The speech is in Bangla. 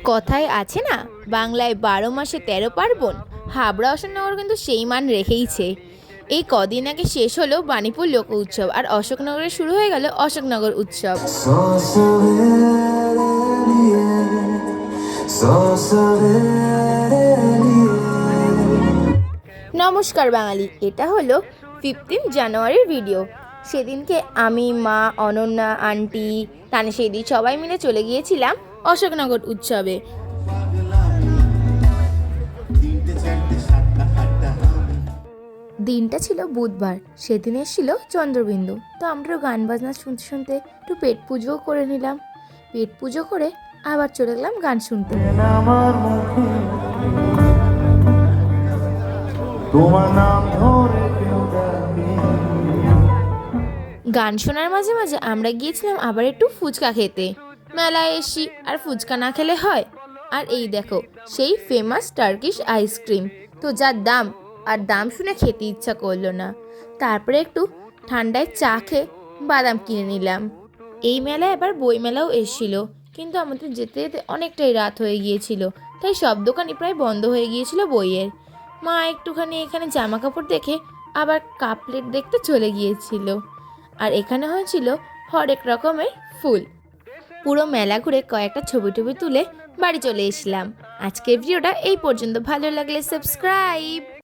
কথায় আছে না, বাংলায় ১২ মাসে ১৩ পার্বণ। হাবড়া অশোকনগর কিন্তু সেই মান রেখেইছে। এই কদিন আগে শেষ হলো বাণীপুর লোক উৎসব, আর অশোকনগরে শুরু হয়ে গেল অশোকনগর উৎসব। নমস্কার বাঙালি, এটা হলো 15 জানুয়ারির ভিডিও। সেদিনকে আমি, মা, অনন্যা, আন্টি, তানিশাদি সবাই মিলে চলে গিয়েছিলাম অশোকনগর উৎসবে। দিনটা ছিল বুধবার, সেদিন এসেছিল চন্দ্রবিন্দু। তো আমরাও গান বাজনা শুনতে শুনতে একটু পেট পুজোও করে নিলাম। পেট পুজো করে আবার চলে গেলাম গান শুনতে। গান শোনার মাঝে মাঝে আমরা গিয়েছিলাম আবার একটু ফুচকা খেতে। মেলায় এসি আর ফুচকা না খেলে হয়? আর এই দেখো সেই ফেমাস টার্কিশ আইসক্রিম। তো যার দাম, আর দাম শুনে খেতে ইচ্ছা করলো না। তারপরে একটু ঠান্ডায় চা খেয়ে বাদাম কিনে নিলাম। এই মেলায় আবার বই মেলাও এসেছিল, কিন্তু আমাদের যেতে যেতে অনেকটাই রাত হয়ে গিয়েছিল, তাই সব দোকানই প্রায় বন্ধ হয়ে গিয়েছিল বইয়ের। মা একটুখানি এখানে জামা কাপড় দেখে আবার কাপ প্লেট দেখতে চলে গিয়েছিল। আর এখানে হয়েছিল হরেক রকমের ফুল। পুরো মেলা ঘুরে কয়েকটা ছবি টবি তুলে বাড়ি চলে এসলাম। আজকের ভিডিওটা এই পর্যন্ত। ভালো লাগলে সাবস্ক্রাইব।